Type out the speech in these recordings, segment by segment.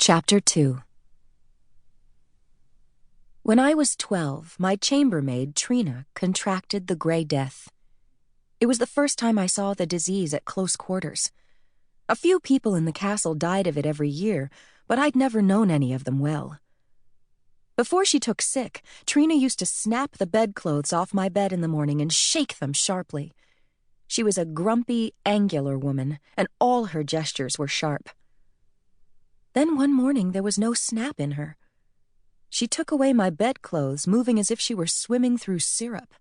Chapter 2. When I was 12, my chambermaid, Trina, contracted the Grey Death. It was the first time I saw the disease at close quarters. A few people in the castle died of it every year, but I'd never known any of them well. Before she took sick, Trina used to snap the bedclothes off my bed in the morning and shake them sharply. She was a grumpy, angular woman, and all her gestures were sharp. Then one morning there was no snap in her. She took away my bedclothes, moving as if she were swimming through syrup.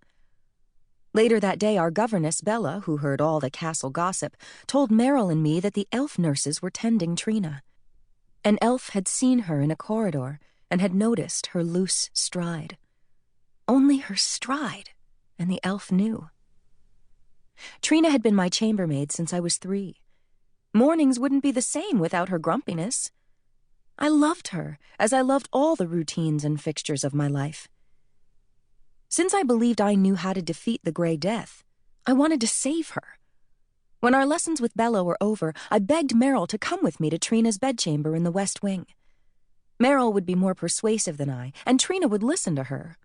Later that day, our governess, Bella, who heard all the castle gossip, told Meryl and me that the elf nurses were tending Trina. An elf had seen her in a corridor and had noticed her loose stride. Only her stride, and the elf knew. Trina had been my chambermaid since I was 3. Mornings wouldn't be the same without her grumpiness. I loved her, as I loved all the routines and fixtures of my life. Since I believed I knew how to defeat the Grey Death, I wanted to save her. When our lessons with Bella were over, I begged Meryl to come with me to Trina's bedchamber in the West Wing. Meryl would be more persuasive than I, and Trina would listen to her.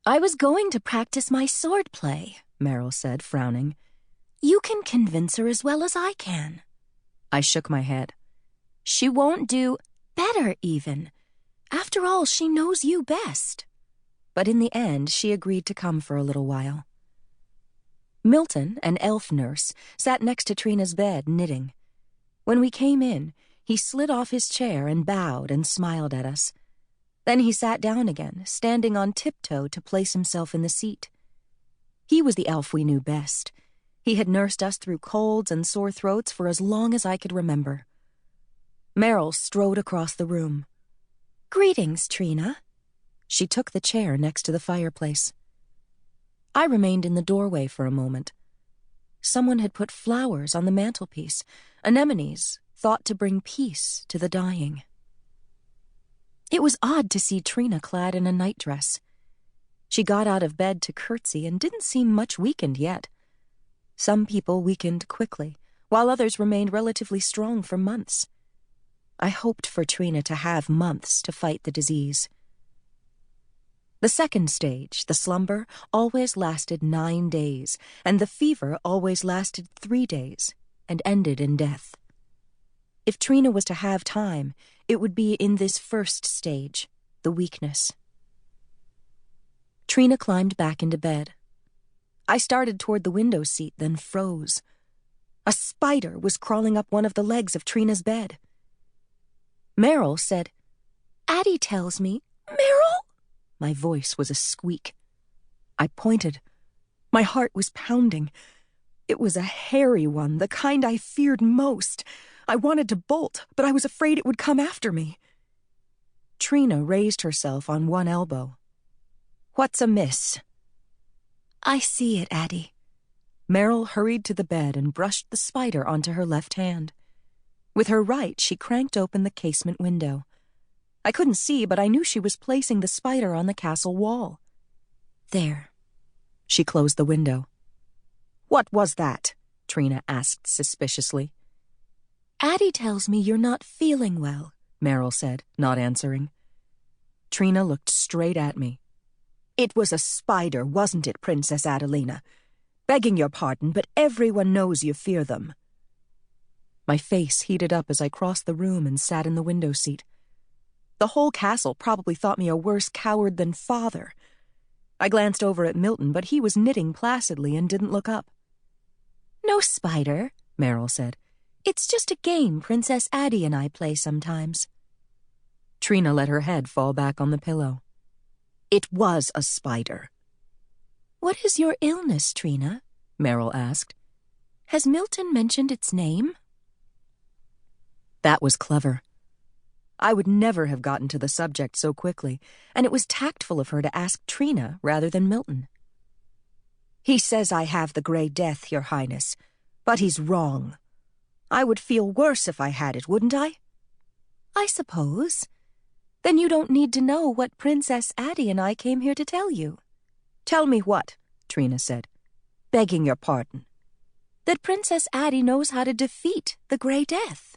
"I was going to practice my swordplay," Meryl said, frowning. "You can convince her as well as I can." I shook my head. "She won't do better, even. After all, she knows you best." But in the end, she agreed to come for a little while. Milton, an elf nurse, sat next to Trina's bed, knitting. When we came in, he slid off his chair and bowed and smiled at us. Then he sat down again, standing on tiptoe to place himself in the seat. He was the elf we knew best. He had nursed us through colds and sore throats for as long as I could remember. Meryl strode across the room. "Greetings, Trina." She took the chair next to the fireplace. I remained in the doorway for a moment. Someone had put flowers on the mantelpiece, anemones thought to bring peace to the dying. It was odd to see Trina clad in a nightdress. She got out of bed to curtsy and didn't seem much weakened yet. Some people weakened quickly, while others remained relatively strong for months. I hoped for Trina to have months to fight the disease. The second stage, the slumber, always lasted 9 days, and the fever always lasted 3 days, and ended in death. If Trina was to have time, it would be in this first stage, the weakness. Trina climbed back into bed. I started toward the window seat, then froze. A spider was crawling up one of the legs of Trina's bed. Meryl said, "Addie tells me." "Meryl?" My voice was a squeak. I pointed. My heart was pounding. It was a hairy one, the kind I feared most. I wanted to bolt, but I was afraid it would come after me. Trina raised herself on one elbow. "What's amiss?" "I see it, Addie." Meryl hurried to the bed and brushed the spider onto her left hand. With her right, she cranked open the casement window. I couldn't see, but I knew she was placing the spider on the castle wall. There. She closed the window. "What was that?" Trina asked suspiciously. "Addie tells me you're not feeling well," Meryl said, not answering. Trina looked straight at me. "It was a spider, wasn't it, Princess Adelina? Begging your pardon, but everyone knows you fear them." My face heated up as I crossed the room and sat in the window seat. The whole castle probably thought me a worse coward than father. I glanced over at Milton, but he was knitting placidly and didn't look up. "No spider," Meryl said. "It's just a game Princess Addie and I play sometimes." Trina let her head fall back on the pillow. "It was a spider." "What is your illness, Trina?" Meryl asked. "Has Milton mentioned its name?" That was clever. I would never have gotten to the subject so quickly, and it was tactful of her to ask Trina rather than Milton. "He says I have the Grey Death, Your Highness, but he's wrong. I would feel worse if I had it, wouldn't I?" "I suppose. Then you don't need to know what Princess Addie and I came here to tell you." "Tell me what?" Trina said. "Begging your pardon." "That Princess Addie knows how to defeat the Grey Death."